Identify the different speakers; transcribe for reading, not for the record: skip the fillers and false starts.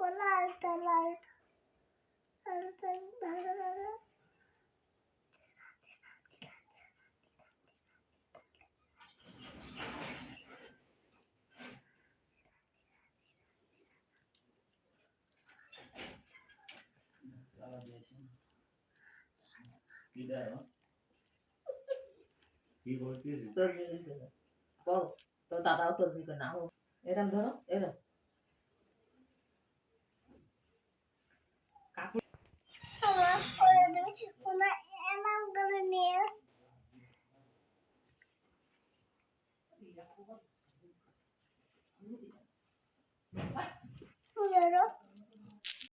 Speaker 1: লালটা লালটা লালটা ভালো লাগে।
Speaker 2: কি বলছিস বল তো দাদাও তসবি করে নাও এরকম ধরো এরকম
Speaker 1: আমার করে দেবে ওনার এনাম করে নিয়ে